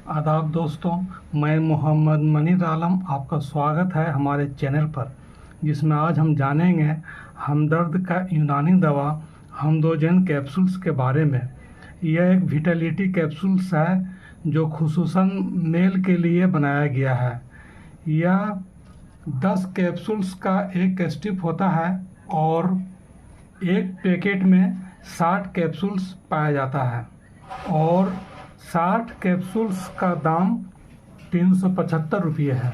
आदाब दोस्तों, मैं मोहम्मद मनीर आलम आपका स्वागत है हमारे चैनल पर, जिसमें आज हम जानेंगे हमदर्द का यूनानी दवा हमदोजन कैप्सूल्स के बारे में। यह एक विटालिटी कैप्सूल्स है जो खुसूसन मेल के लिए बनाया गया है। यह 10 कैप्सूल्स का एक स्ट्रिप होता है और एक पैकेट में 60 कैप्सूल्स पाया जाता है और 60 कैप्सूल्स का दाम 375 रुपये है।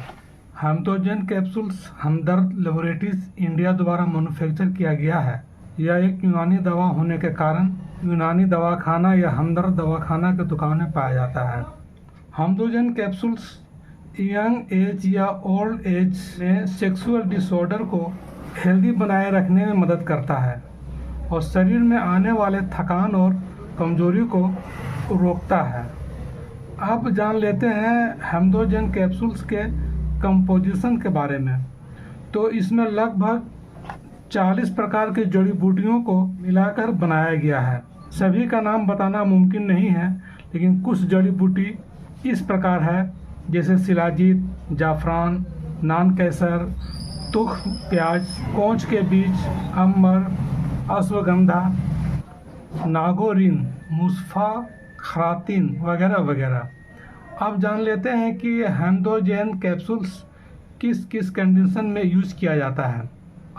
हमदोजन कैप्सूल्स हमदर्द लेबोरेटरीज इंडिया द्वारा मैन्युफैक्चर किया गया है। यह एक यूनानी दवा होने के कारण यूनानी दवाखाना या हमदर्द दवाखाना के दुकान में पाया जाता है। हमदोजन कैप्सूल्स यंग एज या ओल्ड एज में सेक्सुअल डिसऑर्डर को हेल्दी बनाए रखने में मदद करता है और शरीर में आने वाले थकान और कमजोरी को रोकता है। अब जान लेते हैं हमदोजन कैप्सूल्स के कंपोजिशन के बारे में। तो इसमें लगभग 40 प्रकार की जड़ी बूटियों को मिलाकर बनाया गया है। सभी का नाम बताना मुमकिन नहीं है, लेकिन कुछ जड़ी बूटी इस प्रकार है, जैसे शिलाजीत, जाफरान, नान कैसर, तुख प्याज, कोंच के बीज, अम्बर, अश्वगंधा, नागोरिन, मुस्फा, खरातिन वगैरह वगैरह। अब जान लेते हैं कि हमदोजन कैप्सूल्स किस किस कंडीशन में यूज किया जाता है।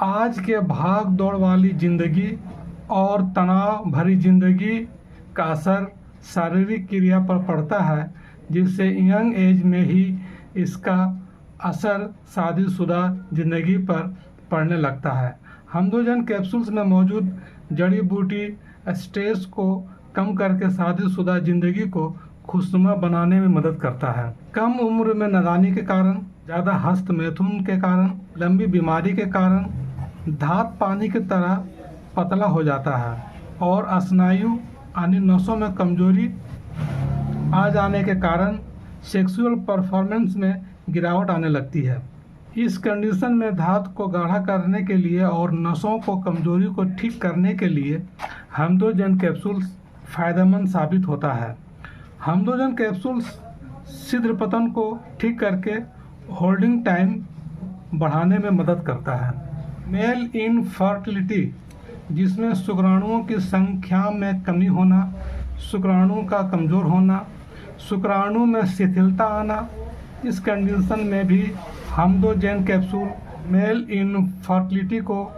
आज के भाग दौड़ वाली ज़िंदगी और तनाव भरी ज़िंदगी का असर शारीरिक क्रिया पर पड़ता है, जिससे यंग एज में ही इसका असर शादीशुदा ज़िंदगी पर पड़ने लगता है। हमदोजन कैप्सूल्स में मौजूद जड़ी बूटी स्ट्रेस को कम करके शादीशुदा ज़िंदगी को खुशनुमा बनाने में मदद करता है। कम उम्र में नादानी के कारण, ज़्यादा हस्त मैथुन के कारण, लंबी बीमारी के कारण धात पानी की तरह पतला हो जाता है और स्नायु यानी नसों में कमजोरी आ जाने के कारण सेक्सुअल परफॉर्मेंस में गिरावट आने लगती है। इस कंडीशन में धात को गाढ़ा करने के लिए और नसों को कमजोरी को ठीक करने के लिए हमदोजन कैप्सूल्स फ़ायदेमंद साबित होता है। हमदोजन कैप्सूल्स शीघ्र पतन को ठीक करके होल्डिंग टाइम बढ़ाने में मदद करता है। मेल इनफर्टिलिटी, जिसमें शुक्राणुओं की संख्या में कमी होना, शुक्राणु का कमज़ोर होना, शुक्राणु में शिथिलता आना, इस कंडीशन में भी हमदोजन कैप्सूल मेल इनफर्टिलिटी को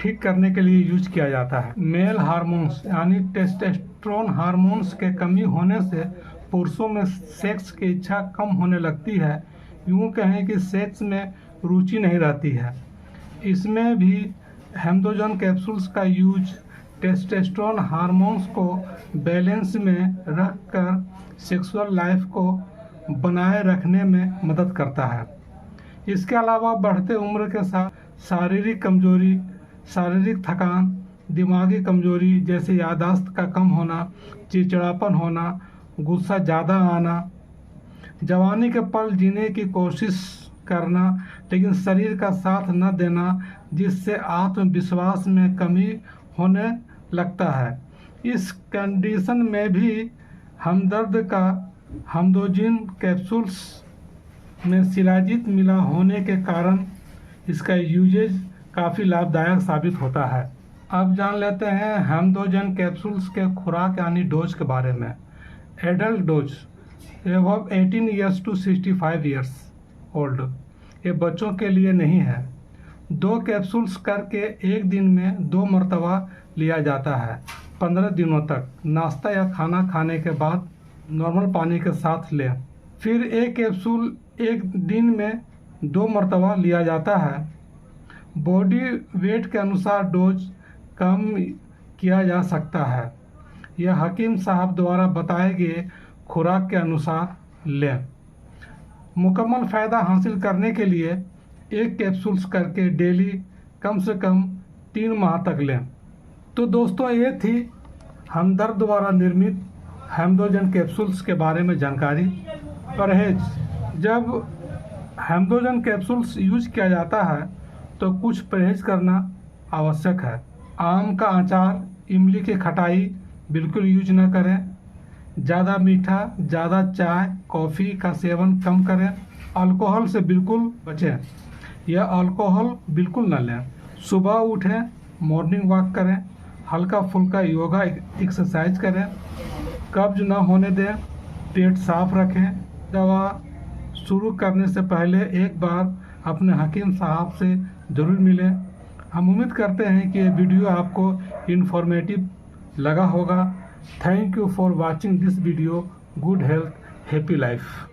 ठीक करने के लिए यूज किया जाता है। मेल हार्मोन्स यानी टेस्टोस्टेरोन हार्मोन्स के कमी होने से पुरुषों में सेक्स की इच्छा कम होने लगती है। यूँ कहें कि सेक्स में रुचि नहीं रहती है। इसमें भी हमदोजन कैप्सूल्स का यूज टेस्टोस्टेरोन हार्मोन्स को बैलेंस में रखकर सेक्सुअल लाइफ को बनाए रखने में मदद करता है। इसके अलावा बढ़ते उम्र के साथ शारीरिक कमजोरी, शारीरिक थकान, दिमागी कमजोरी जैसे याददाश्त का कम होना, चिड़चिड़ापन होना, गुस्सा ज़्यादा आना, जवानी के पल जीने की कोशिश करना लेकिन शरीर का साथ न देना, जिससे आत्मविश्वास में कमी होने लगता है। इस कंडीशन में भी हमदर्द का हमदोजन कैप्सूल्स में शिलाजीत मिला होने के कारण इसका यूजेज काफ़ी लाभदायक साबित होता है। अब जान लेते हैं हमदोजन कैप्सूल्स के खुराक यानी डोज के बारे में। Adult dose above 18 years to 65 years old, ये बच्चों के लिए नहीं है। 2 कैप्सूल्स करके एक दिन में 2 मरतबा लिया जाता है। 15 दिनों तक नाश्ता या खाना खाने के बाद नॉर्मल पानी के साथ लें। फिर एक कैप्सूल एक दिन में 2 मरतबा लिया जाता है। बॉडी वेट के अनुसार डोज कम किया जा सकता है। यह हकीम साहब द्वारा बताए गए खुराक के अनुसार लें। मुकम्मल फ़ायदा हासिल करने के लिए 1 कैप्सूल्स करके डेली कम से कम 3 माह तक लें। तो दोस्तों, ये थी हमदर्द द्वारा निर्मित हमदोजन कैप्सूल्स के बारे में जानकारी। परहेज, जब हमदोजन कैप्सूल्स यूज किया जाता है तो कुछ परहेज करना आवश्यक है। आम का अचार, इमली की खटाई बिल्कुल यूज न करें। ज़्यादा मीठा, ज़्यादा चाय, कॉफ़ी का सेवन कम करें। अल्कोहल से बिल्कुल बचें या अल्कोहल बिल्कुल न लें। सुबह उठें, मॉर्निंग वॉक करें, हल्का फुल्का योगा एक्सरसाइज करें। कब्ज न होने दें, पेट साफ रखें। दवा शुरू करने से पहले एक बार अपने हकीम साहब से ज़रूर मिलें। हम उम्मीद करते हैं कि ये वीडियो आपको इन्फॉर्मेटिव लगा होगा। Thank you for watching this video. Good health, happy life.